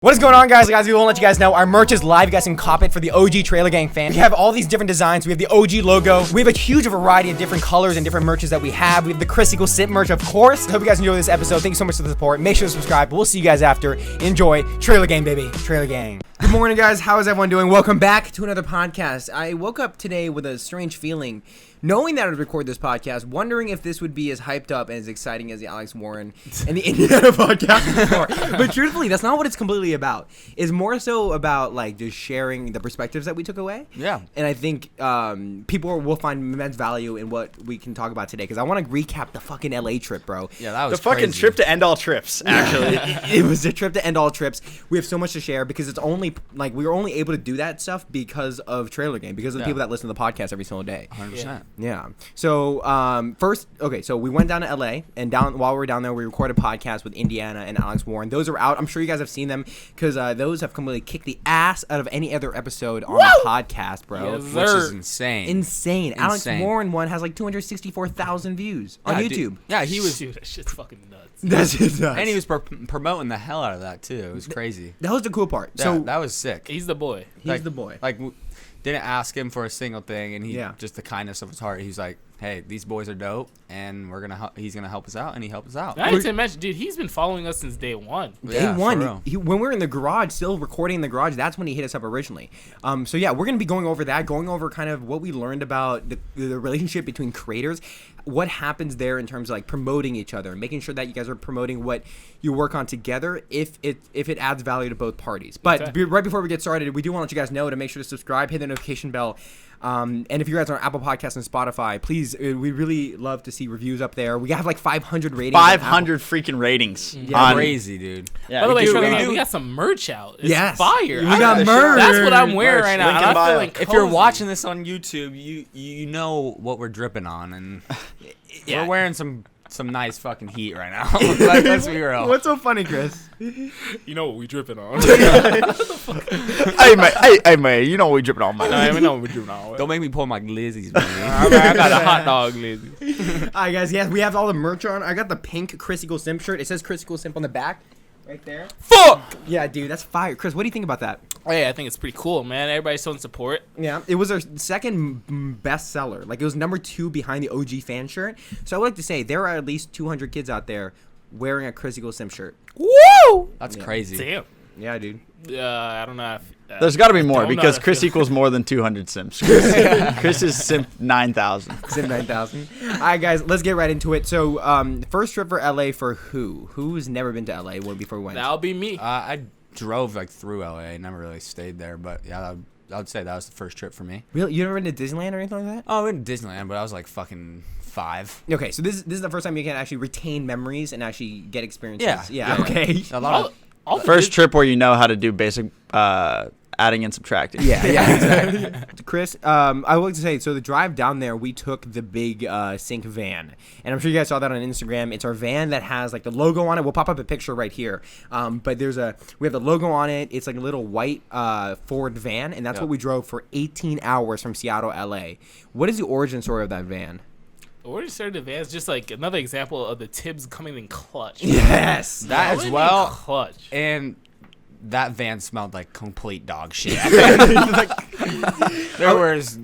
What is going on, guys? We won't let you guys know our merch is live. You guys can cop it for the OG Trailer Gang fans. We have all these different designs. We have the OG logo. We have a huge variety of different colors and different merches that we have. We have the Chris Equals Simp merch, of course. I hope you guys enjoy this episode. Thank you so much for the support. Make sure to subscribe. We'll see you guys after. Enjoy. Trailer Gang, baby. Trailer Gang. Good morning, guys. How is everyone doing? Welcome back to another podcast. I woke up today with a strange feeling, knowing that I would record this podcast, wondering if this would be as hyped up and as exciting as the Alex Warren and the Indiana podcast before. But truthfully, that's not what it's completely about. It's more so about like just sharing the perspectives that we took away. Yeah. And I think people will find immense value in what we can talk about today, because I want to recap the fucking LA trip, bro. Yeah, that was the fucking trip to end all trips, actually. It was the trip to end all trips. We have so much to share because it's only like we were only able to do that stuff because of Trailer Game, because of the people that listen to the podcast every single day. 100%. Yeah. So first, okay, so we went down to LA, and while we were down there, we recorded a podcast with Indiana and Alex Warren. Those are out. I'm sure you guys have seen them, because those have completely kicked the ass out of any other episode on the podcast, bro. Yes, which is insane. Insane. Alex Warren one has like 264,000 views on YouTube. Dude, yeah, he was. Dude, that shit's fucking nuts. That's just nuts. And he was promoting the hell out of that too. It was crazy. That was the cool part. Yeah, so that was sick. He's the boy. He's the boy. Like, didn't ask him for a single thing, and he just the kindness of his heart. He's like, "Hey, these boys are dope, and he's gonna help us out," and he helped us out. I need to mention, dude, he's been following us since day one. Day one. When we were in the garage, still recording in the garage, that's when he hit us up originally. So yeah, we're gonna be going over that, going over kind of what we learned about the relationship between creators, what happens there in terms of like promoting each other, making sure that you guys are promoting what you work on together, if it adds value to both parties. But right before we get started, we do want to let you guys know to make sure to subscribe, hit the notification bell. And if you guys are on Apple Podcasts and Spotify, please, we really love to see reviews up there. We have like 500 ratings. 500 freaking ratings. Yeah, crazy, dude. Yeah, by the way, we got some merch out. It's fire. We got merch. That's what I'm wearing right now. I'm feeling cozy. If you're watching this on YouTube, you know what we're dripping on, and we're wearing some nice fucking heat right now. Let's be real. What's so funny, Chris? You know what we dripping on. Hey, man, you know what we dripping on, man. We know what we dripping on. Don't make me pull my glizzies, man. I got a hot dog glizzy. All right, guys. Yes, we have all the merch on. I got the pink Chris Equals Simp shirt. It says Chris Equals Simp on the back. Right there. Fuck! Yeah, dude, that's fire. Chris, what do you think about that? Oh, yeah, I think it's pretty cool, man. Everybody's showing support. Yeah, it was our second best seller. Like, it was number 2 behind the OG fan shirt. So I would like to say there are at least 200 kids out there wearing a Chris Equals Simp shirt. Woo! That's crazy. Damn. Yeah, dude. I don't know if... There's got to be more, because Chris equals more than 200 simps. Chris is simp 9,000. Simp 9,000. All right, guys, let's get right into it. So, first trip for LA for who? Who's never been to LA before we went? That'll be me. I drove like through LA. Never really stayed there, but yeah, I would say that was the first trip for me. Really? You never been to Disneyland or anything like that? Oh, I went to Disneyland, but I was like fucking 5. Okay, so this is the first time you can actually retain memories and actually get experiences. Yeah. Okay. A lot of First trip where you know how to do basic adding and subtracting. Yeah, exactly. Chris, I would like to say, so the drive down there, we took the big Sync van, and I'm sure you guys saw that on Instagram. It's our van that has like the logo on it. We'll pop up a picture right here. But we have the logo on it. It's like a little white Ford van, and that's what we drove for 18 hours from Seattle, LA. What is the origin story of that van? The origin story of the van is just like another example of the Tibbs coming in clutch. Yes, that as well. Clutch. And that van smelled like complete dog shit. There was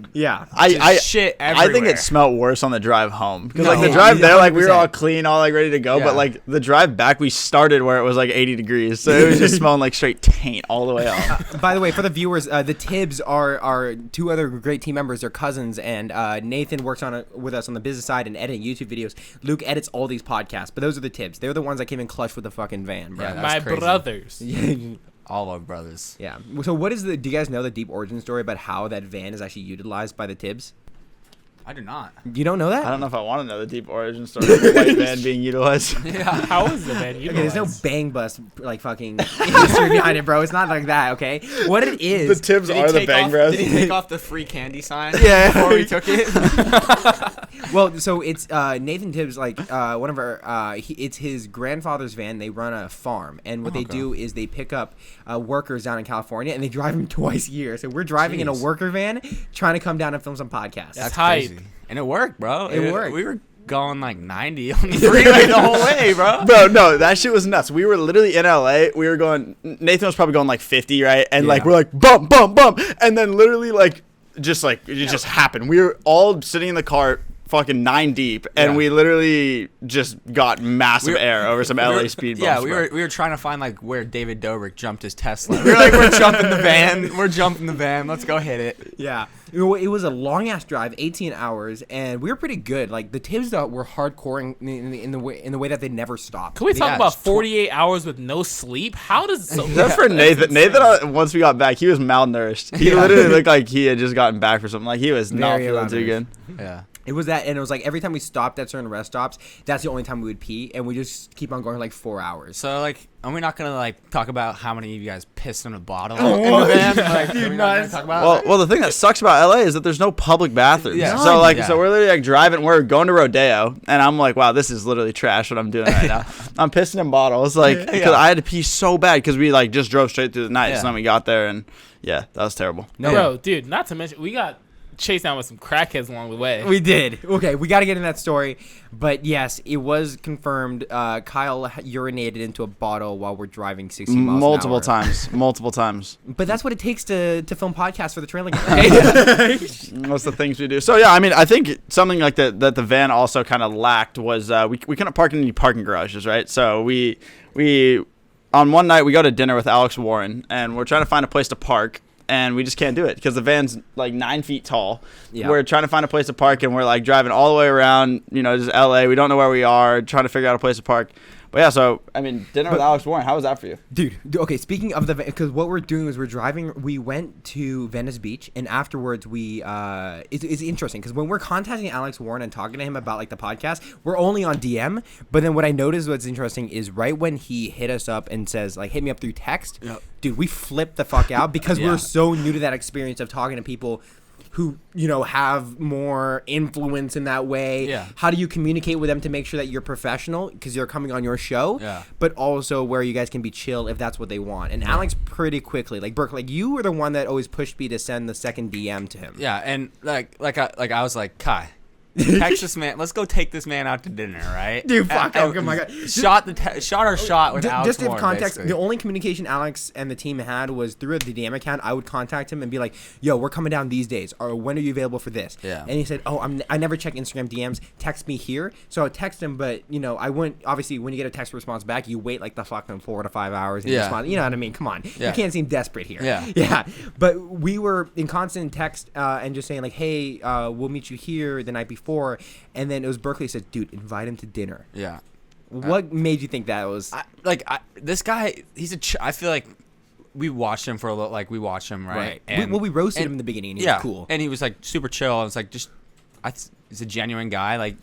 shit everywhere. I think it smelled worse on the drive home, because like the drive there, like we were all clean, all like ready to go, but like the drive back, we started where it was like 80 degrees, so it was just smelling like straight taint all the way up. By the way, for the viewers, the Tibbs are 2 other great team members. They're cousins, and Nathan works with us on the business side and editing YouTube videos. Luke edits all these podcasts, but those are the Tibbs. They're the ones that came in clutch with the fucking van, bro. Yeah, my crazy. brothers. All our brothers. Yeah. So do you guys know the deep origin story about how that van is actually utilized by the Tibbs? I do not. You don't know that? I don't know if I want to know the deep origin story of the white van being utilized. Yeah. How is the van utilized? Okay, there's no bang bus like fucking history behind it, bro. It's not like that, okay? What it is... The Tibbs are the bang bros. Did he take off the free candy sign before we took it? Well, so it's Nathan Tibbs, like one of our... it's his grandfather's van. They run a farm, and what they do is they pick up workers down in California, and they drive them twice a year. So we're driving in a worker van, trying to come down and film some podcasts. That's crazy. And it worked, bro. It worked. We were going like 90 on the freeway the whole way, bro. Bro, no, that shit was nuts. We were literally in LA. We were going. Nathan was probably going like 50, right? And like we're like bump, bump, bump, and then literally like it just happened. We were all sitting in the car, fucking 9 deep, and we literally just got massive air over some LA speed bumps. Yeah, we were trying to find like where David Dobrik jumped his Tesla. We were like, we're jumping the van. We're jumping the van. Let's go hit it. Yeah. It was a long ass drive, 18 hours, and we were pretty good. Like the Tibbs were hardcore in the way that they never stopped. Can we talk about 48 hours with no sleep? How does that's for Nathan? Nathan, once we got back, he was malnourished. He literally looked like he had just gotten back for something. Like he was not feeling too good. Yeah. It was that, and it was like every time we stopped at certain rest stops, that's the only time we would pee, and we just keep on going like 4 hours. So like, are we not gonna like talk about how many of you guys pissed in a bottle in the van? Like, are we not gonna talk about well, the thing that sucks about LA is that there's no public bathrooms. Yeah. So like, so we're literally like driving. We're going to Rodeo, and I'm like, wow, this is literally trash. What I'm doing right now. I'm pissing in bottles, like because I had to pee so bad because we like just drove straight through the night. So then we got there, and that was terrible. Bro, dude, not to mention we got chased down with some crackheads along the way. We did. Okay, we got to get in that story. But yes, it was confirmed. Kyle urinated into a bottle while we're driving 60 miles multiple an hour. multiple times. But that's what it takes to film podcasts for the trailer game. Okay? Most of the things we do. So yeah, I mean, I think something like that the van also kind of lacked was we couldn't park in any parking garages, right? So we on one night we go to dinner with Alex Warren, and we're trying to find a place to park. And we just can't do it because the van's like 9 feet tall. Yeah. We're trying to find a place to park, and we're like driving all the way around, just LA. We don't know where we are, trying to figure out a place to park. But yeah, so I mean, dinner with Alex Warren. How was that for you, dude? Okay, speaking of the because what we're doing is we're driving. We went to Venice Beach, and afterwards we it's interesting because when we're contacting Alex Warren and talking to him about like the podcast, we're only on DM. But then what I noticed what's interesting is right when he hit us up and says like hit me up through text, dude, we flipped the fuck out because we're so new to that experience of talking to people who have more influence in that way. Yeah. How do you communicate with them to make sure that you're professional because you're coming on your show? Yeah. But also where you guys can be chill if that's what they want. And Alex pretty quickly, like Burke, like you were the one that always pushed me to send the second DM to him. Yeah, and I was like, Kai, text this man. Let's go take this man out to dinner, right? Dude, fuck. Oh my god. Shot our shot with Alex just in Warren, context, basically. the only communication Alex and the team had was through the DM account. I would contact him and be like, "Yo, we're coming down these days. Or when are you available for this?" Yeah. And he said, "Oh, I never check Instagram DMs. Text me here." So I would text him, but I wouldn't. Obviously, when you get a text response back, you wait like the fucking 4 to 5 hours and respond. You know what I mean? Come on, you can't seem desperate here. Yeah. Yeah. But we were in constant text and just saying like, "Hey, we'll meet you here the night before." And then it was Berkeley said, "Dude, invite him to dinner." Yeah. What made you think that was? This guy, I feel like we watched him for a little, like we watched him, right? And, we roasted him in the beginning, and he was cool. And he was like super chill. I was like, he's a genuine guy. Like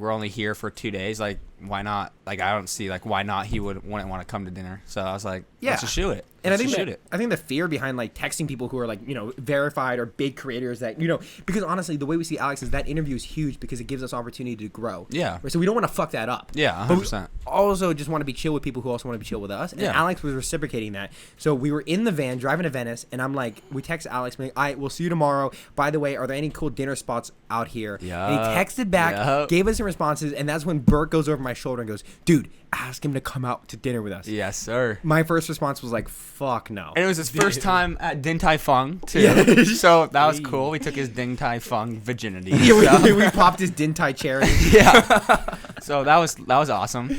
we're only here for 2 days. Like, why not? Like, I don't see like why not he wouldn't want to come to dinner. So I was like, let's just shoot it. And I think the fear behind like texting people who are like, verified or big creators that, because honestly, the way we see Alex is that interview is huge because it gives us opportunity to grow. Yeah. So we don't want to fuck that up. Yeah, 100%. But we also just want to be chill with people who also want to be chill with us. And Alex was reciprocating that. So we were in the van driving to Venice, and I'm like, we text Alex, like, all right, we'll see you tomorrow. By the way, are there any cool dinner spots out here? Yeah. And he texted back, gave us some responses, and that's when Bert goes over my shoulder and goes, dude, ask him to come out to dinner with us. Yes, sir. My first response was like, fuck no. And it was his first time at Din Tai Fung too. Yeah. So that was cool. We took his Din Tai Fung virginity. We popped his Din Tai cherry. Yeah. So that was awesome.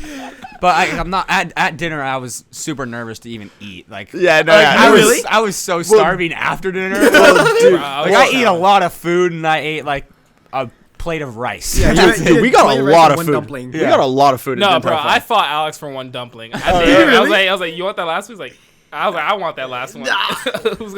But I'm not at dinner. I was super nervous to even eat. I was so starving after dinner. Dude, I eat a lot of food, and I ate like a plate of rice. Yeah, dude, we got a lot of food. Dumpling. We got a lot of food. No, bro, I fought Alex for one dumpling. I was like, you want that last one? He's like, I was like, I want that last one.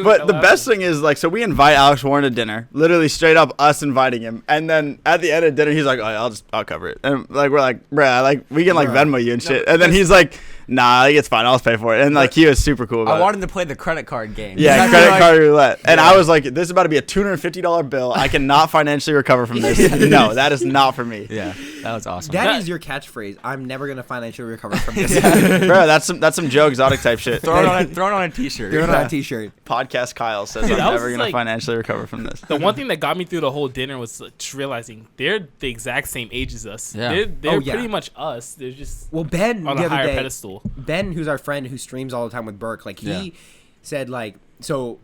But the best thing is, like, so we invite Alex Warren to dinner, literally straight up us inviting him, and then at the end of dinner, he's like, oh, I'll cover it, and like we're like, bruh, like we can like Venmo you and shit, and then he's like, nah, it's fine, I'll just pay for it, and like he was super cool about it. I wanted to play the credit card game. Yeah, credit card roulette, and I was like, this is about to be a $250 bill. I cannot financially recover from this. No, that is not for me. Yeah, That was awesome. That is your catchphrase. I'm never gonna financially recover from this. Bro, that's some Joe Exotic type shit. Throw it on a t-shirt. Throw it on a t-shirt. Podcast Kyle says Dude, I'm never gonna financially recover from this. The one thing that got me through the whole dinner was just realizing they're the exact same age as us. Yeah. They're pretty much us. They're just Ben on the a other higher day, pedestal. Ben, who's our friend who streams all the time with Burke, like he said like so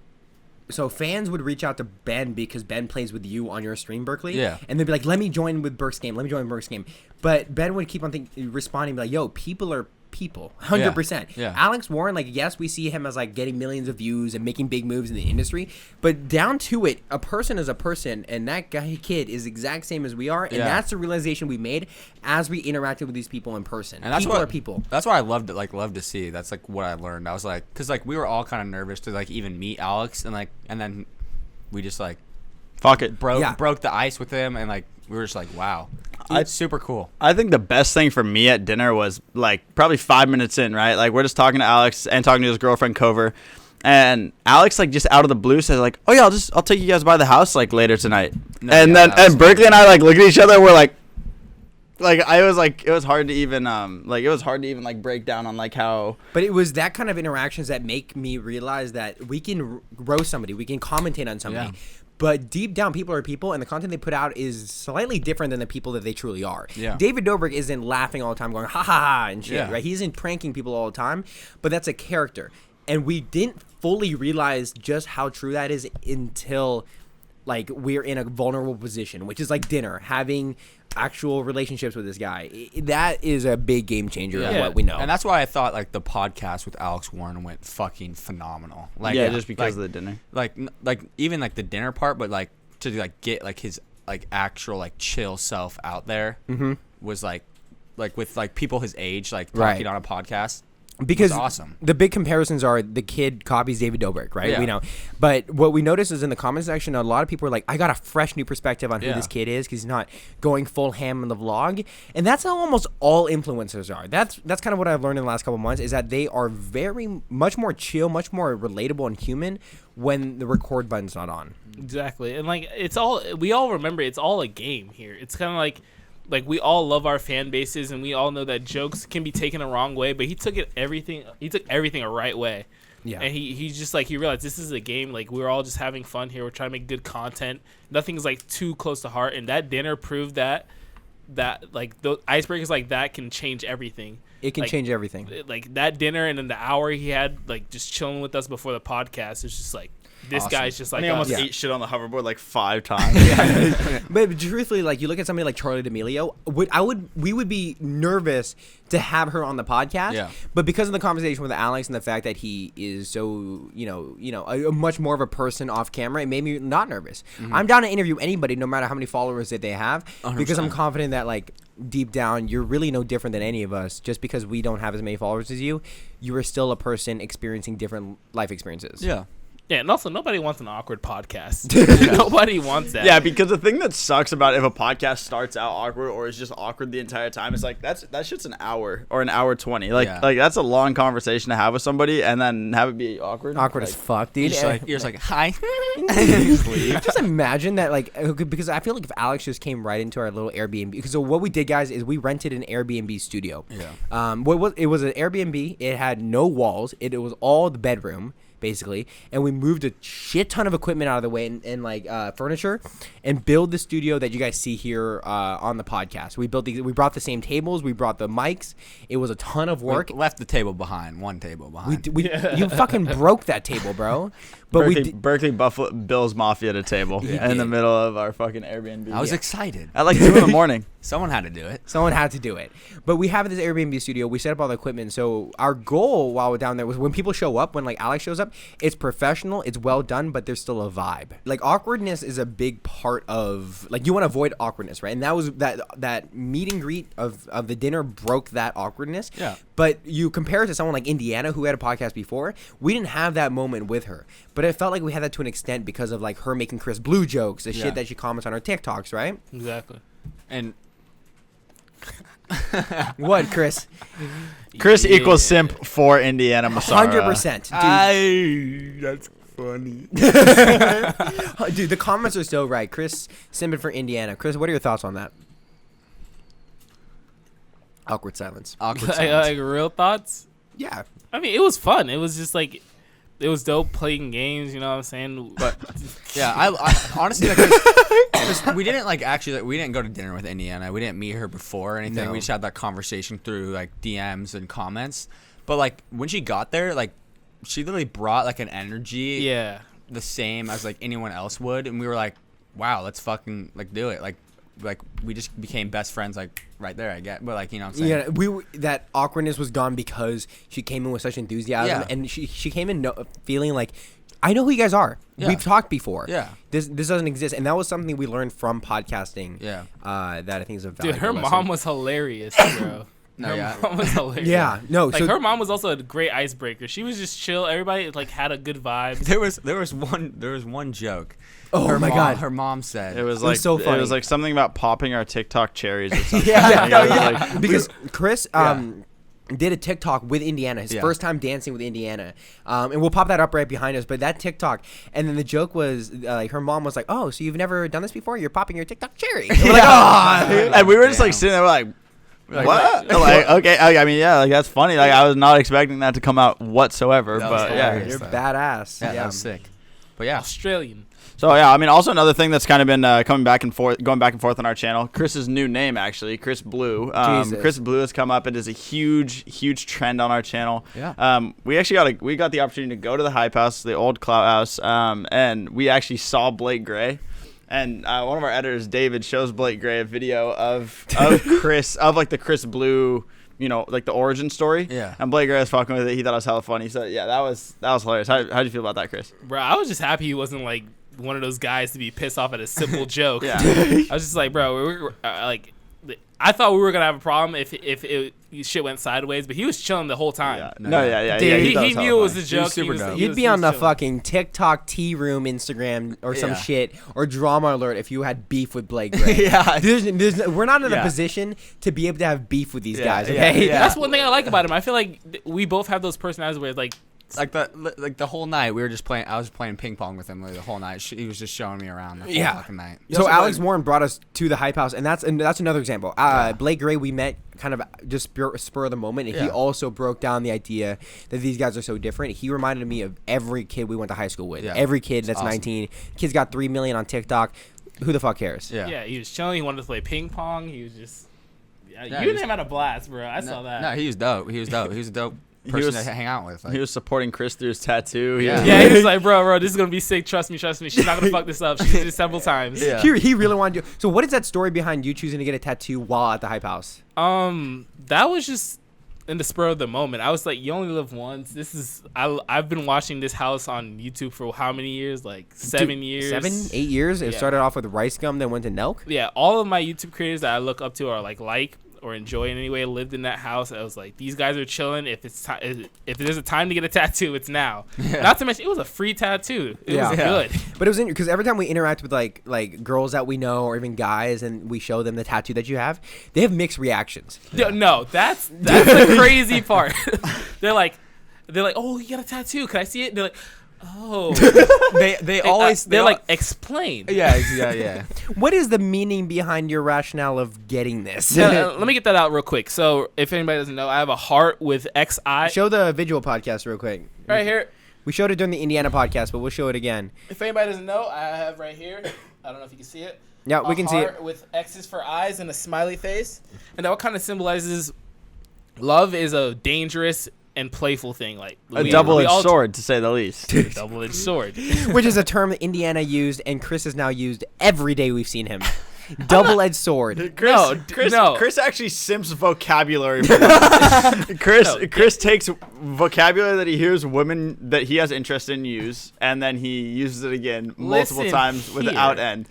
fans would reach out to Ben because Ben plays with you on your stream, Berkeley. Yeah. And they'd be like, let me join with Burke's game. But Ben would keep on responding, like, yo, people are people. 100%. Yeah. Alex Warren, like, yes, we see him as, like, getting millions of views and making big moves in the industry. But down to it, a person is a person. And that kid is the exact same as we are. And that's the realization we made as we interacted with these people in person. And that's people are people. That's what I loved to see. That's, like, what I learned. I was like, because, like, we were all kind of nervous to, like, even meet Alex. And then we just, like, fuck it. Broke the ice with him. And, like, we were just like, wow. It's super cool. I think the best thing for me at dinner was like probably 5 minutes in, right? Like we're just talking to Alex and talking to his girlfriend Cover, and Alex like just out of the blue says like, "Oh yeah, I'll take you guys by the house like later tonight." And Berkeley and I like look at each other. We're like it was hard to even like break down on like how. But it was that kind of interactions that make me realize that we can roast somebody, we can commentate on somebody. Yeah. But deep down, people are people, and the content they put out is slightly different than the people that they truly are. Yeah. David Dobrik isn't laughing all the time, going ha ha ha and shit, right? He isn't pranking people all the time, but that's a character, and we didn't fully realize just how true that is until like we're in a vulnerable position, which is like dinner, having actual relationships with this guy. That is a big game changer in what we know. And that's why I thought like the podcast with Alex Warren went fucking phenomenal. Like just because of the dinner. Like even like the dinner part, but like to like get like his like actual like chill self out there was like with like people his age like talking on a podcast. Because awesome. The big comparisons are the kid copies David Dobrik, right? Yeah. We know. But what we noticed is in the comment section, a lot of people are like, I got a fresh new perspective on who this kid is because he's not going full ham in the vlog. And that's how almost all influencers are. That's kind of what I've learned in the last couple of months is that they are much more chill, much more relatable and human when the record button's not on. Exactly. And like we all remember it's all a game here. It's kind of like we all love our fan bases and we all know that jokes can be taken a wrong way, but he took everything a right way. Yeah. And he's just like, he realized this is a game. Like we're all just having fun here. We're trying to make good content. Nothing's like too close to heart. And that dinner proved that like the icebreakers like that can change everything. It can change everything. Like that dinner and then the hour he had like just chilling with us before the podcast. It's just like, this guy's just like he almost ate shit on the hoverboard like 5 times. But truthfully, like you look at somebody like Charlie D'Amelio, we would be nervous to have her on the podcast. Yeah. But because of the conversation with Alex and the fact that he is so a much more of a person off camera, it made me not nervous. I'm down to interview anybody, no matter how many followers that they have, 100%. Because I'm confident that like deep down you're really no different than any of us. Just because we don't have as many followers as you are still a person experiencing different life experiences. Yeah. Yeah, and also nobody wants an awkward podcast. Nobody wants that. Yeah, because the thing that sucks about if a podcast starts out awkward or is just awkward the entire time is like that shit's an hour or an hour 20. Like that's a long conversation to have with somebody and then have it be awkward. Awkward as fuck, dude. You're just like hi. Just imagine that, like, because I feel like if Alex just came right into our little Airbnb, because so what we did, guys, is we rented an Airbnb studio. Yeah. It was an Airbnb. It had no walls. It was all the bedroom, basically, and we moved a shit ton of equipment out of the way and like furniture and build the studio that you guys see here on the podcast. We brought the same tables, we brought the mics. It was a ton of work. We left the table behind, one table behind. You fucking broke that table, bro. But Berkeley Buffalo Bills Mafia at a table in the middle of our fucking Airbnb. I was excited. At like 2 a.m. Someone had to do it. But we have this Airbnb studio. We set up all the equipment. So our goal while we're down there was when people show up, when like Alex shows up, it's professional, it's well done, but there's still a vibe. Like awkwardness is a big part of, like, you want to avoid awkwardness, right? And that was that meet and greet of the dinner broke that awkwardness. Yeah. But you compare it to someone like Indiana who had a podcast before. We didn't have that moment with her, but it felt like we had that to an extent because of like her making Chris Blue jokes, the shit that she comments on her TikToks, right? Exactly. And what, Chris? Chris equals simp for Indiana Massara. 100%. That's funny. Dude, the comments are so right. Chris simping for Indiana. Chris, what are your thoughts on that? Awkward silence. Awkward silence. Like real thoughts. Yeah. I mean, it was fun. It was just like, it was dope playing games. You know what I'm saying? But yeah, I honestly, because we didn't we didn't go to dinner with Indiana. We didn't meet her before or anything. No. We just had that conversation through like DMs and comments. But like when she got there, like she literally brought like an energy, Yeah. the same as like anyone else would, and we were like, wow, let's fucking like do it. Like we just became best friends like right there. I get, but like you know what I'm saying. Yeah, that awkwardness was gone because she came in with such enthusiasm, Yeah. and she came in feeling like, I know who you guys are. Yeah. We've talked before. Yeah. This doesn't exist, and that was something we learned from podcasting. Yeah. That I think is a valuable Dude, her lesson. mom was hilarious, bro. No, Her yeah. mom was hilarious. Yeah, no, Like so- her mom was also a great icebreaker. She was just chill. Everybody like had a good vibe. There was one joke. Oh her my mom, God. Her mom said It was was like so funny. It was like something about popping our TikTok cherries or something. Yeah, Like, it was like- because Chris did a TikTok with Indiana, his Yeah. first time dancing with Indiana, and we'll pop that up right behind us. But that TikTok, and then the joke was like her mom was like, "Oh, so you've never done this before? You're popping your TikTok cherry." And we're like, "Oh." and we were just like Damn. sitting there, we're like, Like, what? Like, okay, I mean, yeah, like that's funny. Like, I was not expecting that to come out whatsoever. That was But yeah, hilarious. You're though. badass. Yeah, that was sick. But yeah, Australian. So yeah, I mean, also another thing that's kind of been going back and forth on our channel. Chris's new name, actually, Chris Blue. Jesus. Chris Blue has come up. It is a huge trend on our channel. Yeah. We actually got the opportunity to go to the Hype House, the old Clout House, and we actually saw Blake Gray. And one of our editors, David, shows Blake Gray a video of Chris, of like the Chris Blue, you know, like the origin story. Yeah. And Blake Gray was fucking with it. He thought it was hella funny. So yeah, that was hilarious. How'd you feel about that, Chris? Bro, I was just happy he wasn't like one of those guys to be pissed off at a simple joke. Yeah. I was just like, bro, we're like, I thought we were gonna have a problem if shit went sideways, but he was chilling the whole time. Yeah. No, No, yeah. yeah. Dude, yeah, He thought knew hella it was funny. a joke. super dope. You'd be on the chilling. fucking TikTok tea room Instagram or some Yeah. shit or drama alert if you had beef with Blake Gray. Yeah. We're not in a Yeah. position to be able to have beef with these Yeah, guys. yeah, Okay. yeah. That's one thing I like about him. I feel like we both have those personalities where like like the whole night we were just playing. I was playing ping pong with him like, the whole night. He was just showing me around the whole Yeah. fucking night. So Alex Warren brought us to the Hype House, and that's another example. Blake Gray, we met kind of just spur of the moment, and he Yeah. also broke down the idea that these guys are so different. He reminded me of every kid we went to high school with. Yeah. Every kid that's Awesome. 19. Kid's got 3 million on TikTok. Who the fuck cares? Yeah. he was chilling. He wanted to play ping pong. He was just Yeah, you he and was- him had a blast, bro. I saw that. No, he was dope. He was dope. He was a dope person to hang out with. Like, He was supporting Chris through his tattoo. He Yeah. was- Yeah, he was like, bro, this is gonna be sick. Trust me. She's not gonna fuck this up. She did it several times. Yeah. He really wanted to. So what is that story behind you choosing to get a tattoo while at the Hype House? That was just in the spur of the moment. I was like, you only live once. I've been watching this house on YouTube for how many years? Like 7 years. 7, 8 years. It Yeah. started off with rice gum, then went to Nelk. Yeah, all of my YouTube creators that I look up to are like or enjoy in any way lived in that house. I was like, these guys are chilling. If there's a time to get a tattoo, it's now. Yeah. Not to mention, it was a free tattoo. It was good. But it was because every time we interact with like girls that we know or even guys, and we show them the tattoo that you have, they have mixed reactions. No, that's the crazy part. They're like, oh, you got a tattoo? Can I see it? They're like, oh. they always they're like, explain. yeah. What is the meaning behind your rationale of getting this? Let me get that out real quick. So if anybody doesn't know, I have a heart with XI Show the visual podcast real quick. right here. We showed it during the Indiana podcast, but we'll show it again. If anybody doesn't know, I have right here. I don't know if you can see it. Yeah, we can see it. Heart with X's for eyes and a smiley face, and that kind of symbolizes love is a dangerous and playful thing, like A double-edged sword, to say the least. Double-edged sword. Which is a term that Indiana used and Chris has now used every day we've seen him. Double-edged sword. Chris actually simps vocabulary for that. Chris takes vocabulary that he hears women that he has interest in use, and then he uses it again multiple Listen times without here. end.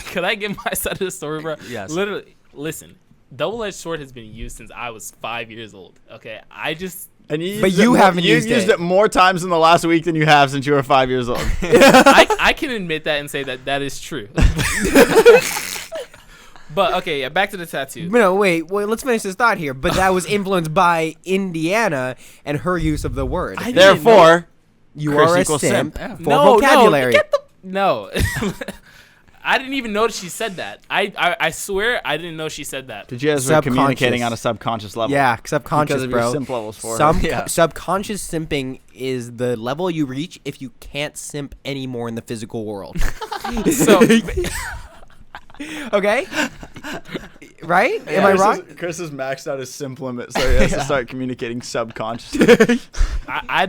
Could I give my side of the story, bro? Yes. Literally, listen. Double-edged sword has been used since I was 5 years old. Okay, And you But used you it haven't you've used used it. it more times in the last week than you have since you were 5 years old. I can admit that and say that is true. But okay, yeah, back to the tattoo. No, wait, let's finish this thought here. But that was influenced by Indiana and her use of the word. I didn't know. Therefore, You Chris are a equals simp simp. for vocabulary. No. I didn't even notice she said that. I swear I didn't know she said that. Did you guys were communicating on a subconscious level? Yeah, subconscious, because of bro. your simp levels for her. Subconscious simping is the level you reach if you can't simp anymore in the physical world. So, okay, right? Yeah, Am I wrong? Chris has maxed out his simp limit, so he has to start communicating subconsciously. I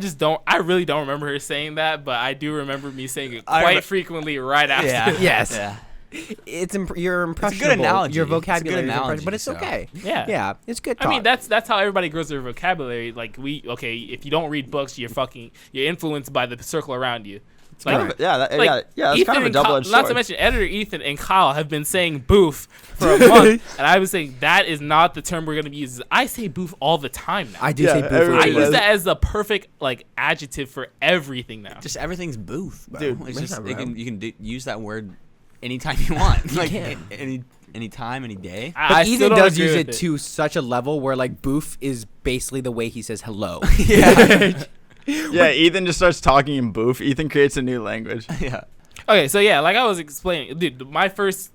really don't remember her saying that, but I do remember me saying it quite frequently right after. Yeah. Yes. Yeah. You're impressionable. It's a good analogy. Your vocabulary It's a good is analogy, but it's okay. Yeah. It's good talk. I mean, that's how everybody grows their vocabulary. Like if you don't read books, you're influenced by the circle around you. That's kind of a double-edged sword. Not to mention, editor Ethan and Kyle have been saying boof for a month, and I was saying that is not the term we're going to be using. I say boof all the time now. I do say boof. I use that as the perfect adjective for everything now. Just everything's booth, bro. Dude, it's just, bro. you can use that word anytime you want. can. Any time, any day. But Ethan does use it to such a level where boof is basically the way he says hello. Yeah. Yeah, Ethan just starts talking in boof. Ethan creates a new language. Yeah. Okay, so yeah, like I was explaining, dude, my first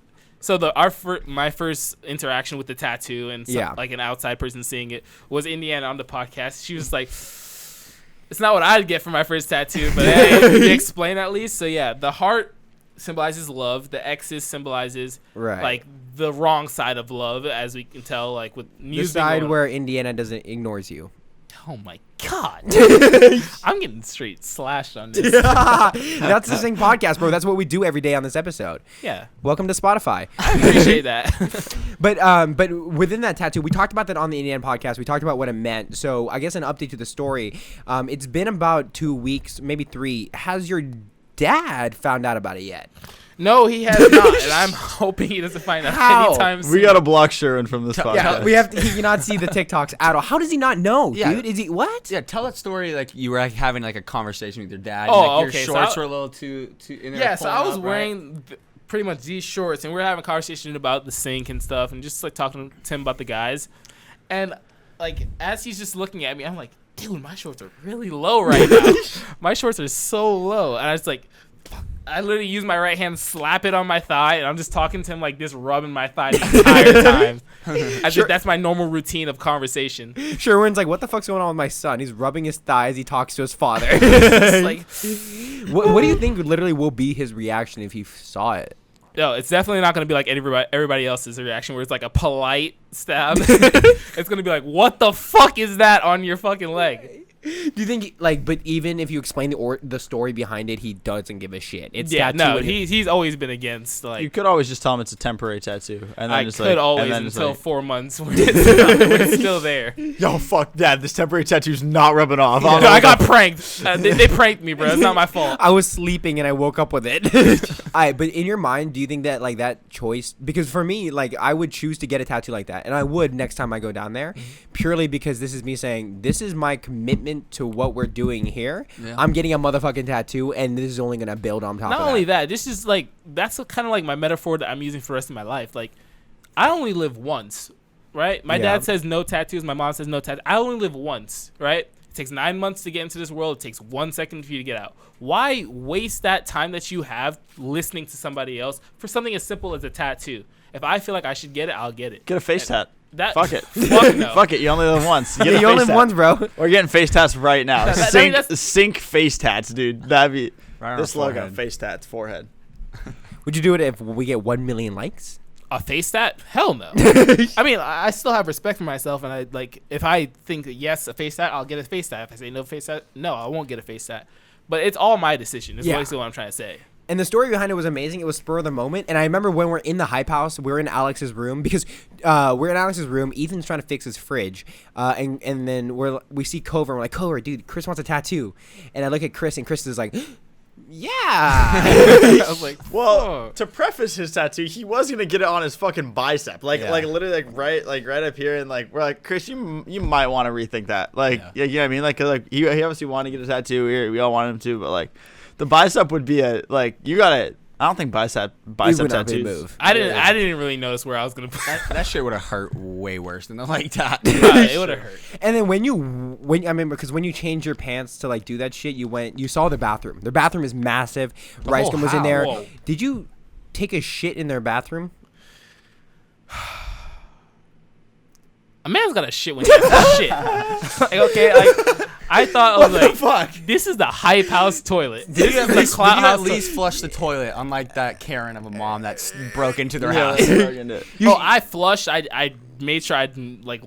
interaction with the tattoo and an outside person seeing it was Indiana on the podcast. She was like, it's not what I'd get for my first tattoo, but hey, explain at least. So yeah, the heart symbolizes love. The X's symbolizes the wrong side of love, as we can tell, with music. The side where Indiana ignores you. Oh my God. I'm getting straight slashed on this. That's the TheSync Podcast, bro. That's what we do every day on this episode. Yeah. Welcome to Spotify. I appreciate that. But within that tattoo, we talked about that on the Indiana podcast. We talked about what it meant. So I guess an update to the story. It's been about 2 weeks, maybe 3. Has your dad found out about it yet? No, he has not, and I'm hoping he doesn't find out anytime soon. We gotta block Sherwin from this podcast. Yeah, he cannot see the TikToks at all. How does he not know, dude? Is he what? Yeah, tell that story you were having a conversation with your dad. Oh, and, your shorts were a little too in there. Yeah, so I was wearing pretty much these shorts, and we were having a conversation about the sync and stuff, and just talking to him about the guys, and as he's just looking at me, I'm like, dude, my shorts are really low right now. My shorts are so low, and I was like. I literally use my right hand, slap it on my thigh, and I'm just talking to him like this, rubbing my thigh the entire time. I think that's my normal routine of conversation. Sherwin's like, what the fuck's going on with my son? He's rubbing his thigh as he talks to his father. What do you think literally will be his reaction if he saw it? No, it's definitely not going to be like everybody else's reaction where it's like a polite stab. It's going to be like, what the fuck is that on your fucking leg? Do you think but even if you explain the story behind it, he doesn't give a shit? It's he's always been against you could always just tell him it's a temporary tattoo, and then I just could always until 4 months when it's still there. Yo, fuck that! This temporary tattoo's not rubbing off. Yeah. No, I got pranked. They pranked me, bro. It's not my fault. I was sleeping and I woke up with it. But in your mind, do you think that that choice? Because for me, I would choose to get a tattoo like that, and I would next time I go down there, purely because this is me saying this is my commitment to what we're doing here. Yeah. I'm getting a motherfucking tattoo, and this is only gonna build on top of that. Not only that, this is that's kind of my metaphor that I'm using for the rest of my life. I only live once, right? My dad says no tattoos. My mom says no tattoos. I only live once, right? It takes 9 months to get into this world. It takes 1 second for you to get out. Why waste that time that you have listening to somebody else for something as simple as a tattoo? If I feel like I should get it, I'll get it. Get a face tat. Fuck it. Fuck no. Fuck it. You only live once. You only live once, bro. We're getting face tats right now. Sync face tats, dude. That'd be this logo. Face tats, forehead. Would you do it if we get 1 million likes? A face tat? Hell no. I mean, I still have respect for myself, and if I think yes, a face tat, I'll get a face tat. If I say no face tat, no, I won't get a face tat. But it's all my decision. Is basically what I'm trying to say. And the story behind it was amazing. It was spur of the moment. And I remember when we're in the hype house, we're in Alex's room because we're in Alex's room. Ethan's trying to fix his fridge. And then we see Cover. And we're like, Cover, dude, Chris wants a tattoo. And I look at Chris, and Chris is like, yeah. I was like, well, to preface his tattoo, he was going to get it on his fucking bicep. Literally right up here. And we're like, Chris, you might want to rethink that. You know what I mean? He obviously wanted to get a tattoo here. We all wanted him to, but the bicep would be you gotta. I don't think bicep tattoos move. I didn't really notice where I was gonna put that shit would have hurt way worse than like that. It would have hurt. And then when you change your pants to do that shit, you saw the bathroom. The bathroom is massive. Rice Gum was in there. Whoa. Did you take a shit in their bathroom? A man's got a shit when he has shit. Like, okay, like I thought, I was like, fuck? This is the hype house toilet. This is the Did clout you house. at least flush the toilet, unlike that Karen of a mom that's broke into their Yeah, house? I flushed. I made sure I didn't like.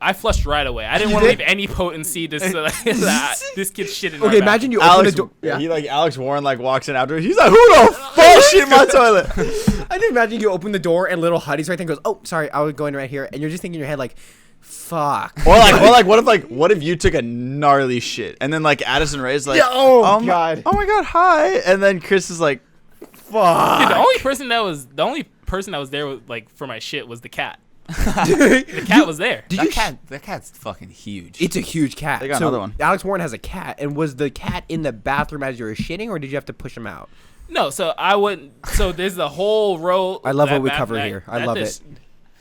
I flushed right away. I didn't want to leave any potency to this kid's shit in. Okay, imagine you open the door. Yeah. He like Alex Warren like walks in after. He's like, who the fuck shit in my toilet? I didn't imagine you open the door and little Huddy's right there and goes, oh, sorry, I was going right here, and you're just thinking in your head like, fuck. Or what if you took a gnarly shit and then like Addison Ray's like, oh god, oh my god, hi, and then Chris is like, fuck. Dude, the only person that was there like for my shit was the cat. The cat was there. That cat's fucking huge. It's a huge cat. They got another one. Alex Warren has a cat, and was the cat in the bathroom as you were shitting, or did you have to push him out? No, so I wouldn't. So there's the whole row. I love what we cover here. I love it.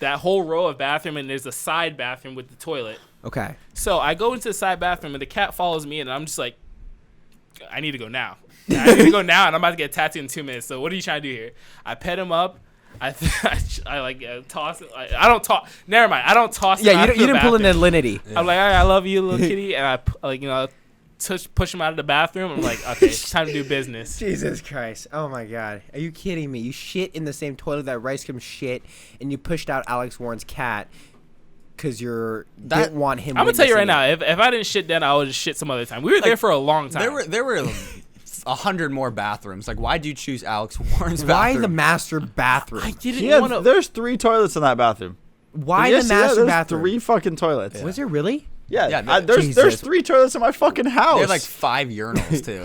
That whole row of bathroom, and there's a side bathroom with the toilet. Okay. So I go into the side bathroom, and the cat follows me, and I'm just like, I need to go now. I need to go now, and I'm about to get tattooed in 2 minutes. So what are you trying to do here? I pet him up. I like toss it. I don't toss. Never mind. I don't toss. Yeah, you didn't pull an alinity. I'm like, all right, I love you, little kitty, and I push him out of the bathroom. I'm like, okay, it's time to do business. Jesus Christ! Oh my God! Are you kidding me? You shit in the same toilet that Rice Gum shit, and you pushed out Alex Warren's cat because didn't want him. I'm gonna tell you right now, if I didn't shit then, I would just shit some other time. We were there for a long time. There were 100 more bathrooms. Like, why'd you choose Alex Warren's bathroom? Why the master bathroom? I didn't want to. There's 3 toilets in that bathroom. Why the master bathroom? 3 fucking toilets. Was there really? Yeah, there's 3 toilets in my fucking house. They have like 5 urinals too.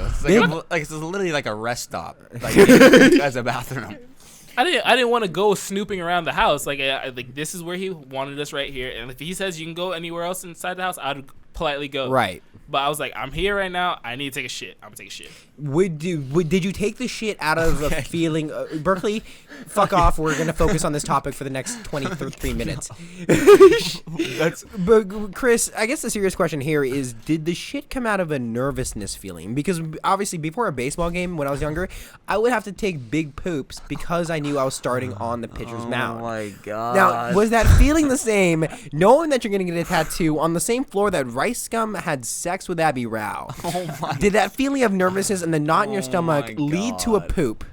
It's literally like a rest stop, like as a bathroom. I didn't want to go snooping around the house. Like this is where he wanted us right here, and if he says you can go anywhere else inside the house, I'd politely go. Right. But I was like, I'm here right now. I need to take a shit. I'm gonna take a shit. Did you take the shit out of a feeling? Berkeley, fuck off. We're gonna focus on this topic for the next 23 minutes. But Chris, I guess the serious question here is: did the shit come out of a nervousness feeling? Because obviously, before a baseball game when I was younger, I would have to take big poops because I knew I was starting on the pitcher's mound. Oh my god! Now, was that feeling the same, knowing that you're gonna get a tattoo on the same floor that Rice Gum had sex with Abby Rao? Oh my! Did that feeling of nervousness and the knot in your stomach lead to a poop?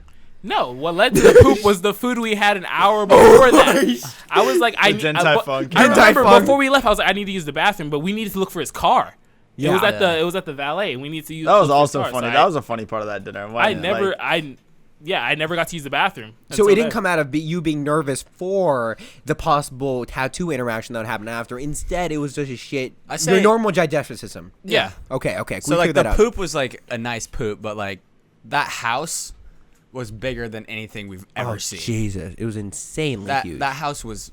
No, what led to the poop was the food we had an hour before that. I was like, I remember before we left, I was like, I need to use the bathroom, but we needed to look for his car. Yeah. It was at the valet. We need to use. That was also funny. That was a funny part of that dinner. I never got to use the bathroom. So it didn't come out of you being nervous for the possible tattoo interaction that would happen after. Instead, it was just a shit. Your normal digestive system. Yeah. Okay. So like the poop was like a nice poop, but like that house was bigger than anything we've ever seen. Jesus, it was insanely huge. That house was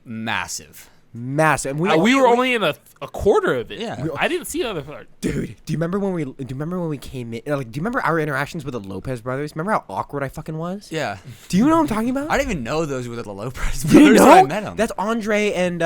massive. Massive. We were only in a quarter of it. Yeah. I didn't see the other part. Dude, do you remember when we came in? Like, do you remember our interactions with the Lopez brothers? Remember how awkward I fucking was? Yeah. Do you know what I'm talking about? I didn't even know those were the Lopez brothers. You didn't know? I met them. That's Andre and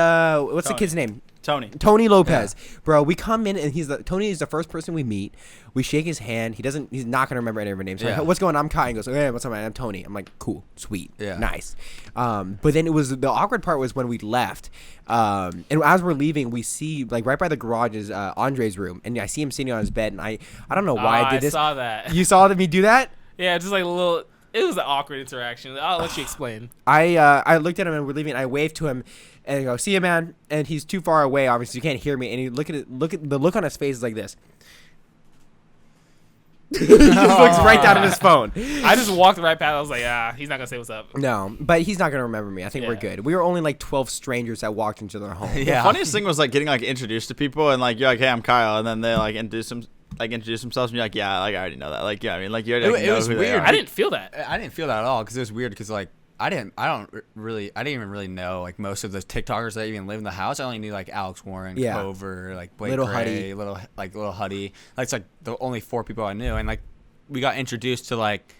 what's the kid's name? Tony Lopez. Yeah. Bro, we come in and Tony is the first person we meet. We shake his hand. He's not gonna remember any of our names. So like, what's going on? I'm Kai. He goes, hey, what's up, man? I'm Tony. I'm like, cool, sweet, nice. But then the awkward part was when we left. And as we're leaving, we see like right by the garage is Andre's room, and I see him sitting on his bed, and I don't know why I did this. I saw that. You saw me do that? Yeah, just like a little. It was an awkward interaction. I'll let you explain. I looked at him and we're leaving. I waved to him and I go, see you, man. And he's too far away, obviously you can't hear me. And you look at the look on his face is like this. He just looks right down at his phone. I just walked right past. I was like, he's not gonna say what's up. No, but he's not gonna remember me. I think we're good. We were only like 12 strangers that walked into their home. The funniest thing was like getting like introduced to people and like you're like, hey, I'm Kyle, and then they like introduce themselves and you're like, yeah, like I already know that. Like, yeah, I mean, like you already know who they are. I didn't feel that. I didn't feel that at all because it was weird because like I didn't even really know like most of the TikTokers that even live in the house. I only knew like Alex Warren, Clover, like Blake Little Gray, Huddy. Little Huddy. Like it's like the only 4 people I knew, and like we got introduced to like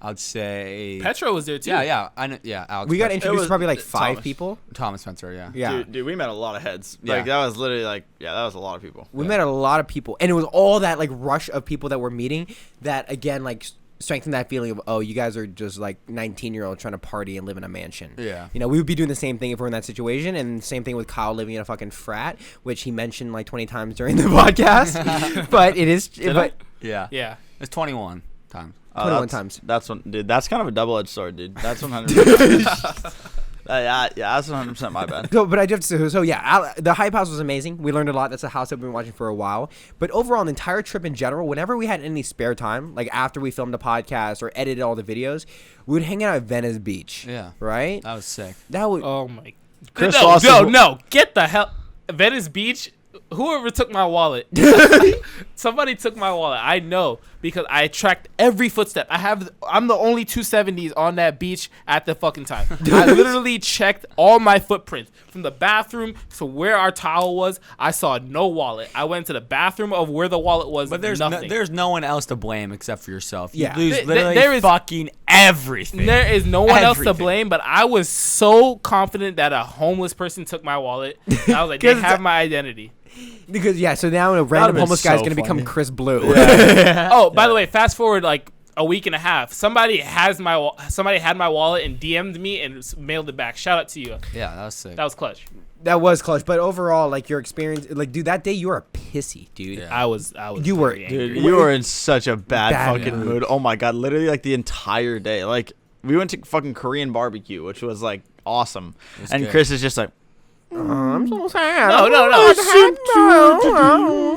I'd say Petro was there too. Yeah, I know. Yeah, Alex. We got introduced to probably like 5 people. Thomas Spencer, yeah. Dude, we met a lot of heads. Like that was literally like, that was a lot of people. We met a lot of people, and it was all that like rush of people that we're meeting that again like strengthen that feeling of, oh, you guys are just like 19-year-old trying to party and live in a mansion. Yeah. You know, we would be doing the same thing if we're in that situation, and same thing with Kyle living in a fucking frat, which he mentioned like 20 times during the podcast. But it is. Yeah. Yeah. It's 21 times. 21 times. That's one, dude. That's kind of a double-edged sword, dude. That's 100%. Yeah, that's 100% my bad. So, but I just the Hype House was amazing. We learned a lot. That's a house that we've been watching for a while. But overall, the entire trip in general, whenever we had any spare time, like after we filmed the podcast or edited all the videos, we would hang out at Venice Beach. Yeah. Right? That was sick. That would. Oh my. Chris No. Get the hell. Venice Beach. Whoever took my wallet. Somebody took my wallet. I know because I tracked every footstep. I'm the only 270s on that beach at the fucking time. I literally checked all my footprints from the bathroom to where our towel was. I saw no wallet. I went to the bathroom of where the wallet was. But there's nothing. there's no one else to blame except for yourself. You Yeah. lose There literally is- fucking everything. There is no one else to Everything. blame, but I was so confident that a homeless person took my wallet. I was like, they have my identity. Because so now a random been homeless guy is so gonna become funny. Chris Blue. Oh, by the way, fast forward like a week and a half. Somebody had my wallet and DM'd me and mailed it back. Shout out to you. Yeah, that was sick. That was clutch. That was clutch. But overall, like your experience, like dude, that day you were a pissy, dude. Yeah. I was. You were- very angry. Dude, you were in such a bad Bad fucking mood. mood. Oh my god, literally like the entire day. Like we went to fucking Korean BBQ, which was like awesome. was And good. Chris is just like, I'm so sad. No.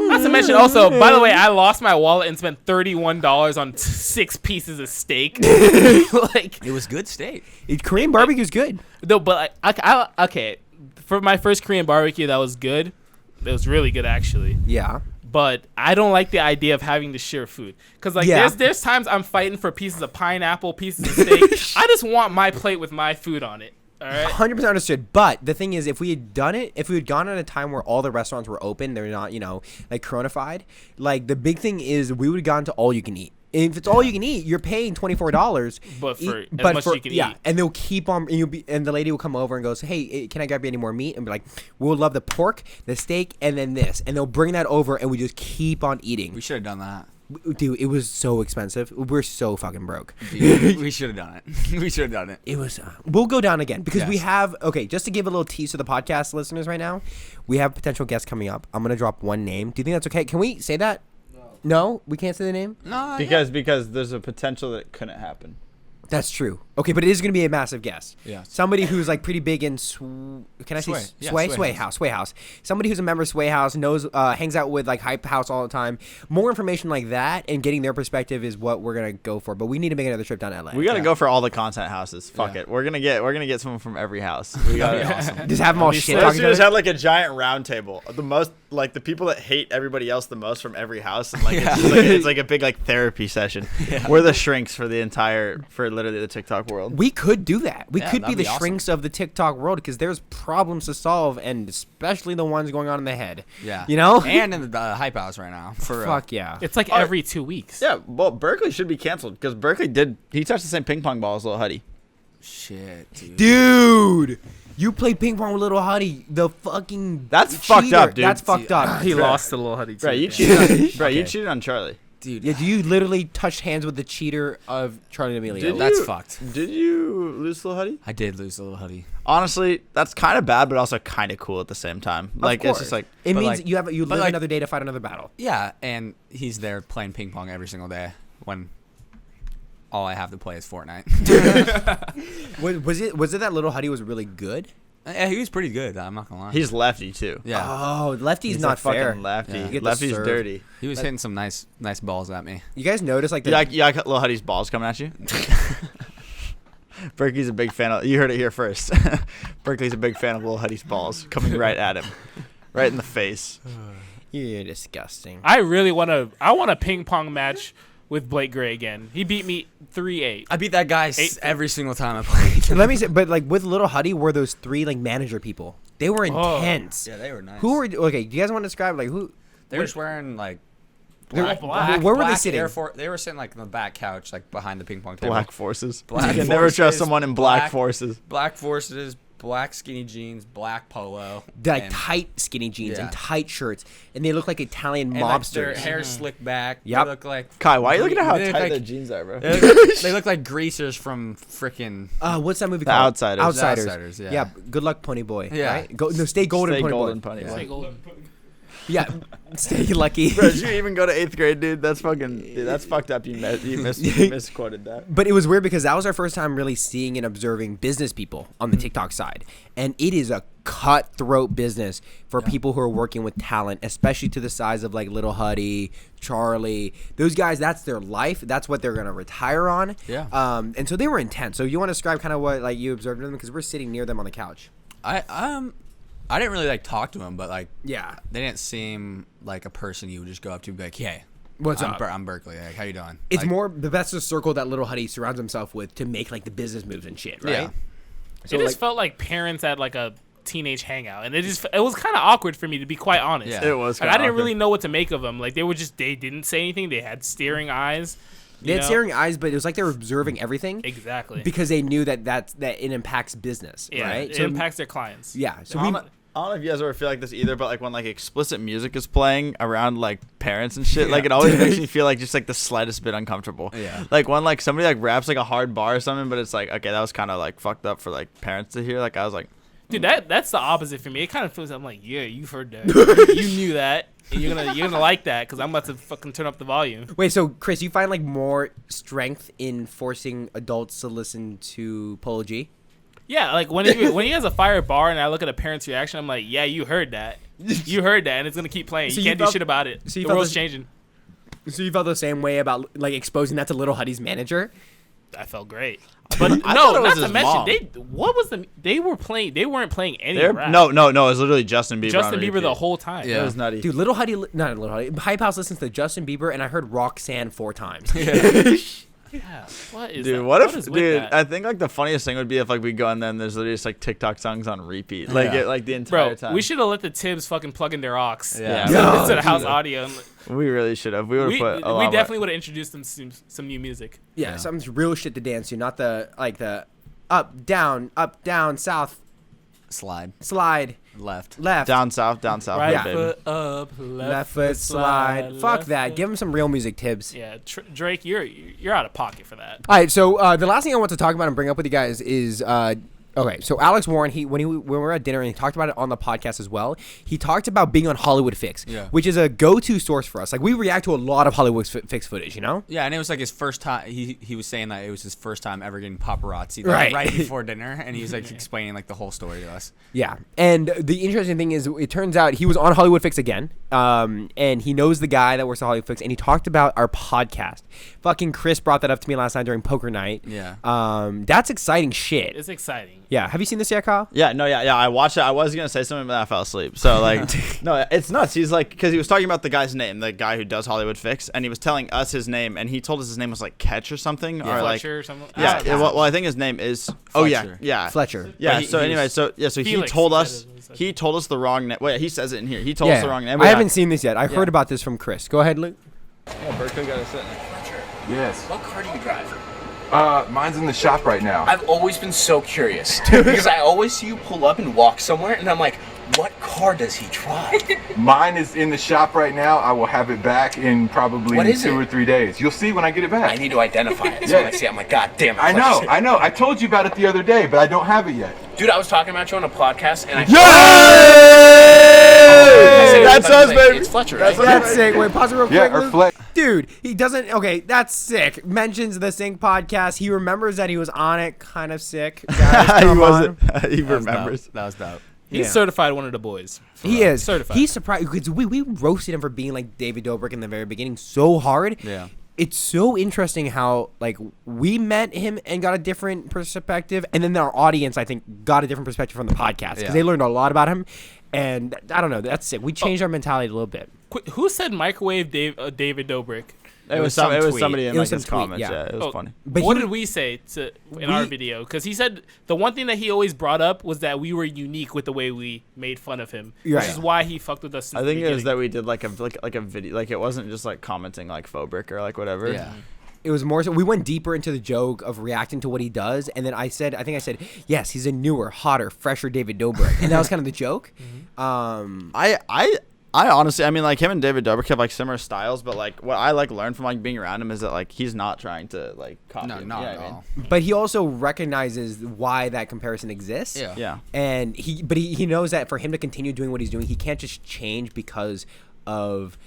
Not to mention, also, by the way, I lost my wallet and spent $31 on 6 pieces of steak. Like, It was good steak. Korean barbecue's good. no, but okay, for my first Korean barbecue, that was good. It was really good, actually. Yeah. But I don't like the idea of having to share food. Because, like, Yeah. there's times I'm fighting for pieces of pineapple, pieces of steak. I just want my plate with my food on it. All right? 100% understood. But the thing is, if we had gone at a time where all the restaurants were open, they're not, like coronafied. Like the big thing is we would have gone to all you can eat. If it's all you can eat, you're paying $24. But for as much as you can eat. And they'll keep on. And the lady will come over and goes, "Hey, can I grab you any more meat?" And be like, "We'll love the pork, the steak, and then this." And they'll bring that over, and we just keep on eating. We should have done that. Dude, it was so expensive. We're so fucking broke. Dude, we should have done it. We should have done it. It was. We'll go down again because we Yes. have. Okay, just to give a little tease to the podcast listeners right now, we have potential guests coming up. I'm gonna drop one name. Do you think that's okay? Can we say that? No, we can't say the name. No, because there's a potential that it couldn't happen. That's true. Okay, but it is going to be a massive guest. Yeah. Somebody who's like pretty big in can I say Sway. Yeah, Sway House. Somebody who's a member of Sway House, knows, hangs out with like Hype House all the time. More information like that and getting their perspective is what we're gonna go for. But we need to make another trip down to LA. We gotta go for all the content houses. Fuck Yeah. it. We're gonna get someone from every house. We That'd gotta be awesome. just have them all That'd be shit sick. talking just to had like a giant round table. The people that hate everybody else the most from every house, and like it's like a big like therapy session. We're the shrinks for literally the TikTok world. We could do that. We Yeah, could be that'd the be awesome. shrinks of the TikTok world because there's problems to solve, and especially the ones going on in the head. Yeah. You know? And in the Hype House right now. For real. Fuck yeah. It's like every 2 weeks. Yeah, well, Berkeley should be canceled because Berkeley he touched the same ping pong ball as Lil Huddy. Shit, dude. Dude, you played ping pong with Little Huddy. The fucking That's fucked cheater. up, dude. That's fucked up. He lost to Lil Huddy, too. Bro, you Yeah. cheated. You Okay. cheated on Charlie. Dude, Yeah, you literally touched hands with the cheater of Charlie D'Amelio. Did that's you- fucked. Did you lose Lil Huddy? I did lose a little hoodie. Honestly, that's kind of bad, but also kind of cool at the same time. Like it's just like It But means like- you but live like- another day to fight another battle. Yeah, and he's there playing ping pong every single day when all I have to play is Fortnite. Was it that Little Huddy was really good? Yeah, he was pretty good. I'm not gonna lie. he's lefty too. yeah, Oh, lefty's He's not like fucking fair. lefty. Yeah. You get the Lefty's serve. dirty. he was hitting some nice balls at me. You guys notice like the Yeah, Lil Huddy's balls coming at you. Berkey's a big fan of. You heard it here first. Berkeley's a big fan of Lil Huddy's balls coming right at him, right in the face. You're disgusting. I really want a ping pong match with Blake Gray again. He beat me 3-8. I beat that guy Eight- every single time I played. Let me say, but like with Little Huddy, were those 3 like manager people? They were intense. Yeah, they were nice. Who were okay? Do you guys want to describe like who? They were just wearing like They were- black. Where were they black sitting? They were sitting like on the back couch, like behind the ping pong table. Black forces. Black you can never trust forces, someone in black forces. Black forces, black skinny jeans, black polo, like tight skinny jeans and tight shirts, and they look like Italian and mobsters. Like their hair slicked back. Yep. They look like Kai, why are you looking at how tight their jeans are, bro? They look like greasers from freaking. What's that movie The called? Outsiders. Outsiders. Yeah. Good luck, Pony Boy. Yeah. Right? Stay golden, Stay Pony golden, Boy. Pony Boy. Stay golden. Yeah. Stay lucky. Bro, did you even go to 8th grade, dude? That's fucking. Dude, that's fucked up. You misquoted that. But it was weird because that was our first time really seeing and observing business people on the TikTok side. And it is a cutthroat business for people who are working with talent, especially to the size of like Little Huddy, Charlie. Those guys, that's their life. That's what they're going to retire on. Yeah. And so they were intense. So you want to describe kind of what like you observed them because we're sitting near them on the couch. I didn't really like talk to him, but like they didn't seem like a person you would just go up to and be like, "Hey, what's up? I'm Berkeley. Like, how you doing?" It's like, more that's the circle that Little Huddy surrounds himself with to make like the business moves and shit, right? Yeah. So it just felt like parents at like a teenage hangout, and it was kind of awkward for me, to be quite honest. Yeah. It was. Like, I didn't really know what to make of them. Like they didn't say anything. They had staring eyes. They had staring eyes, but it was like they were observing everything. Exactly. Because they knew that it impacts business, right? It impacts their clients. Yeah. So I don't know if you guys ever feel like this either, but like when like explicit music is playing around like parents and shit, like it always makes me feel like just like the slightest bit uncomfortable. Yeah. Like when like somebody like raps like a hard bar or something, but it's like, okay, that was kind of like fucked up for like parents to hear. Like I was like, dude, that's the opposite for me. It kind of feels, I'm like, yeah, you've heard that. You knew that. And you're gonna like that because I'm about to fucking turn up the volume. wait, so Chris, you find like more strength in forcing adults to listen to Polo G? Yeah, like when he has a fire bar and I look at a parent's reaction, I'm like, yeah, you heard that. You heard that, and it's gonna keep playing. So you can't do shit about it. So the world's changing. So you felt the same way about like exposing that to Little Huddy's manager? I felt great. But I thought it was not to his mention, mom. they weren't playing any rap. no, it was literally Justin Bieber. Justin on Bieber repeat. the whole time. Yeah. It was nutty. Dude, not Little Huddy. Hype House listens to Justin Bieber, and I heard Roxanne 4 times. Yeah. What is Dude, that? what if, is with dude, that? I think like the funniest thing would be if like we go in there and there's literally just like TikTok songs on repeat, like it like the entire time. We should have let the Tibbs fucking plug in their aux. Yeah. Instead of house audio. We really should have. We would have put a lot We more. definitely would have introduced them to some new music. Yeah, some real shit to dance to, not the up, down, south, slide, left. down south, Right Yeah. foot up, Left foot slide. Fuck that. Give him some real music, Tibbs. Yeah, Drake, you're out of pocket for that. All right, so the last thing I want to talk about and bring up with you guys is okay. So Alex Warren, when we were at dinner and he talked about it on the podcast as well. He talked about being on Hollywood Fix, which is a go-to source for us. Like we react to a lot of Hollywood Fix footage, you know? Yeah, and it was like his first time. He was saying that it was his first time ever getting paparazzi right before dinner, and he was like explaining like the whole story to us. Yeah, and the interesting thing is, it turns out he was on Hollywood Fix again, and he knows the guy that works at Hollywood Fix, and he talked about our podcast. Fucking Chris brought that up to me last night during poker night. Yeah. That's exciting shit. It's exciting. Yeah. Have you seen this yet, Kyle? Yeah, I watched it. I was gonna say something, but I fell asleep. So like, no, it's nuts. He's like, because he was talking about the guy's name, the guy who does Hollywood Fix, and he was telling us his name, and he told us his name was like Ketch or something, or like Fletcher or something. Yeah. Well, I think his name is. Oh yeah. Fletcher. Yeah. But so he anyway, was- so he Felix, told he us. said it. He told us the wrong name. Wait, he says it in here. He told us the wrong name. I haven't seen this yet. I heard about this from Chris. Go ahead, Luke. Yeah, Berkeley got to sit. Yes. What car do you drive? Mine's in the shop right now. I've always been so curious because I always see you pull up and walk somewhere, and I'm like, what car does he drive? Mine is in the shop right now. I will have it back in probably What is 2 it? or 3 days. You'll see when I get it back. I need to identify it. So when I see it, I'm like, God damn it. I know. Fletcher." I know. I told you about it the other day, but I don't have it yet. Dude, I was talking about you on a podcast, and I That's us, baby. It's Fletcher, right? That's sick. Wait, pause it real quick. Yeah, or Luke. Flex. Dude, he doesn't. Okay, that's sick. Mentions the TheSync Podcast. He remembers that he was on it. Kind of sick. Guys, He come wasn't. on. He That was remembers. dope. That was dope. He's certified one of the boys. He is certified. He's surprised because we roasted him for being like David Dobrik in the very beginning so hard. Yeah. It's so interesting how like we met him and got a different perspective, and then our audience I think got a different perspective from the podcast because they learned a lot about him. And I don't know, that's sick. We changed our mentality a little bit. Who said microwave David Dobrik? It was some tweet. somebody in It like was some his tweet, comments. yeah. Yeah, it was funny. But What he- did we say in our video? Because he said the one thing that he always brought up was that we were unique with the way we made fun of him, Right. which is why he fucked with us. Since I think the it was that beginning. we did like a video, like it wasn't just like commenting like Phobrick or like whatever. Yeah. It was more so we went deeper into the joke of reacting to what he does, and then I think I said, yes, he's a newer, hotter, fresher David Dobrik, and that was kind of the joke. I honestly, I mean, like him and David Dobrik have like similar styles, but like what I like learned from like being around him is that like he's not trying to like copy him. Not at all. But he also recognizes why that comparison exists. Yeah. And he knows that for him to continue doing what he's doing, he can't just change because of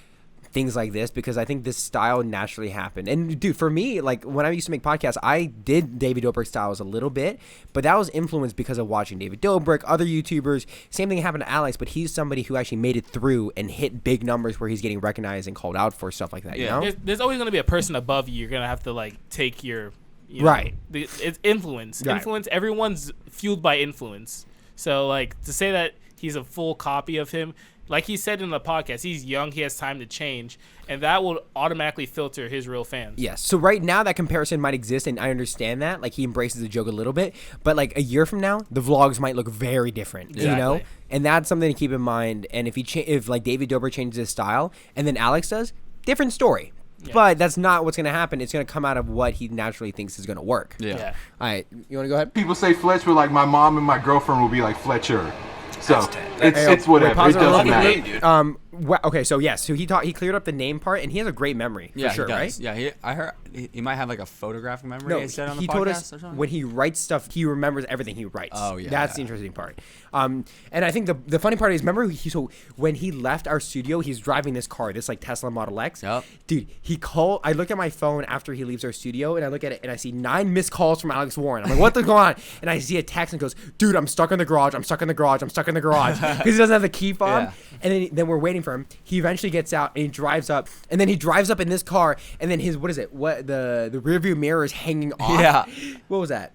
things like this, because I think this style naturally happened. And dude, for me, like when I used to make podcasts, I did David Dobrik styles a little bit, but that was influenced because of watching David Dobrik, other YouTubers. Same thing happened to Alex, but he's somebody who actually made it through and hit big numbers where he's getting recognized and called out for stuff like that. Yeah. You know? There's always going to be a person above you. You're going to have to like take your you know, right. It's influence. Right. Influence. Everyone's fueled by influence. So like to say that he's a full copy of him, like he said in the podcast, he's young, he has time to change, and that will automatically filter his real fans. Yes. So right now that comparison might exist, and I understand that. Like he embraces the joke a little bit, but like a year from now, the vlogs might look very different. Exactly. You know, and that's something to keep in mind. And if if like David Dobrik changes his style, and then Alex does, different story. Yeah. But that's not what's going to happen. It's going to come out of what he naturally thinks is going to work. Yeah. All right. You want to go ahead? People say Fletcher, like my mom and my girlfriend will be like Fletcher. So it's whatever. Wait, it doesn't matter. Okay, so yes, so he cleared up the name part, and he has a great memory. Yeah, for sure, he does. right? Yeah, I heard he might have like a photographic memory. No, he said on the he podcast told us or something? when he writes stuff, he remembers everything he writes. Oh yeah, that's the interesting part. And I think the funny part is, remember, so when he left our studio, he's driving this car, this like Tesla Model X. Yep. Dude, he called. I look at my phone after he leaves our studio, and I look at it, and I see 9 missed calls from Alex Warren. I'm like, what's going on? And I see a text and goes, dude, I'm stuck in the garage. I'm stuck in the garage. I'm stuck in the garage because he doesn't have the key fob. Yeah. And then we're waiting for him. He eventually gets out and he drives up, and then he drives up in this car, and then his the rear view mirror is hanging off. Yeah. What was that?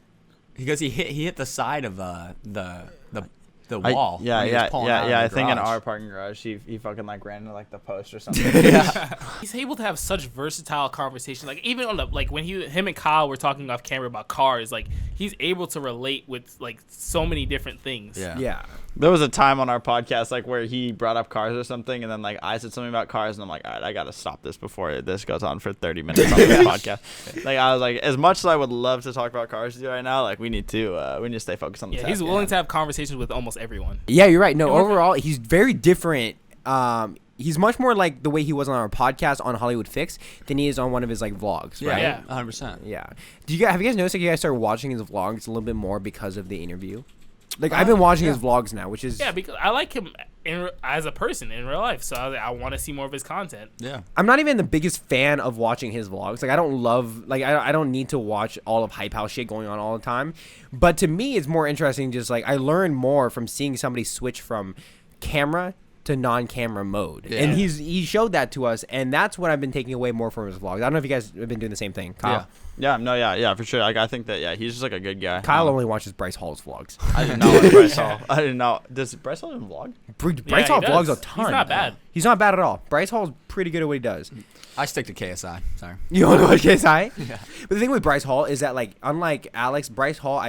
Because he hit the side of the wall. I think in our parking garage, he fucking like ran into like the post or something. He's able to have such versatile conversations. Like even on the when him and Kyle were talking off camera about cars, like he's able to relate with like so many different things. Yeah. There was a time on our podcast like where he brought up cars or something, and then like I said something about cars, and I'm like, all right, I gotta stop this before this goes on for 30 minutes on this podcast. Like I was like, as much as I would love to talk about cars with you right now, like we need to stay focused on the task. He's willing to have conversations with almost everyone. Yeah, you're right. No, overall, he's very different. He's much more like the way he was on our podcast on Hollywood Fix than he is on one of his like vlogs, right? Yeah, 100%. Yeah. Have you guys noticed that you guys started watching his vlogs a little bit more because of the interview? Like I've been watching his vlogs now, which is because I like him as a person in real life, so I want to see more of his content. Yeah, I'm not even the biggest fan of watching his vlogs. Like I don't love I don't need to watch all of Hype House shit going on all the time. But to me, it's more interesting. Just like I learn more from seeing somebody switch from camera to non-camera mode, and he showed that to us, and that's what I've been taking away more from his vlogs. I don't know if you guys have been doing the same thing, Kyle. Yeah, for sure. Like I think that he's just like a good guy. Kyle only watches Bryce Hall's vlogs. I didn't know Bryce Hall. I didn't know. Does Bryce Hall even vlog? Bryce Hall vlogs a ton. He's not bad. He's not bad at all. Bryce Hall's pretty good at what he does. I stick to KSI. Sorry. You want to watch KSI? Yeah. But the thing with Bryce Hall is that like unlike Alex, Bryce Hall,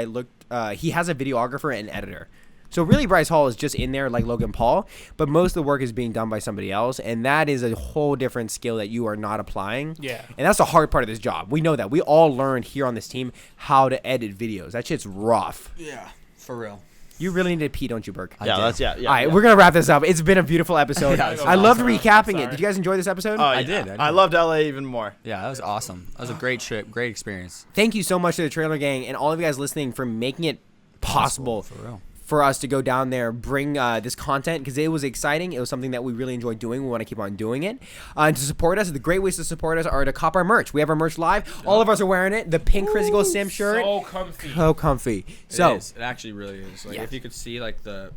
he has a videographer and editor. So really, Bryce Hall is just in there like Logan Paul, but most of the work is being done by somebody else, and that is a whole different skill that you are not applying. Yeah. And that's the hard part of this job. We know that. We all learned here on this team how to edit videos. That shit's rough. Yeah, for real. You really need to pee, don't you, Burke? Yeah. All right, we're gonna wrap this up. It's been a beautiful episode. I loved recapping it. Did you guys enjoy this episode? I did. I loved LA even more. Yeah, that was awesome. That was a great trip, great experience. Thank you so much to the Trailer Gang and all of you guys listening for making it possible. For real. For us to go down there, bring this content, because it was exciting. It was something that we really enjoyed doing. We want to keep on doing it. And to support us, the great ways to support us are to cop our merch. We have our merch live. All of us are wearing it. The pink Critical Sim shirt. So comfy. So comfy. It actually really is. Like if you could see like the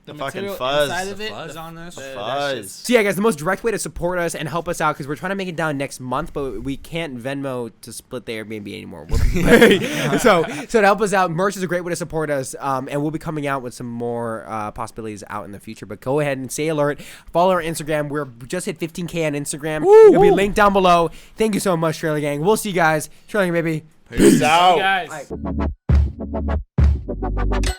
fucking fuzz. Inside of it, fuzz on this. Fuzz. So yeah, guys, the most direct way to support us and help us out, because we're trying to make it down next month, but we can't Venmo to split the Airbnb anymore. So to help us out, merch is a great way to support us, and we'll be coming out with some more possibilities out in the future. But go ahead and stay alert. Follow our Instagram. We're just hit 15K on Instagram. It'll be linked down below. Thank you so much, Trailer Gang. We'll see you guys. Trailer Gang, baby. Peace out. Guys. All right.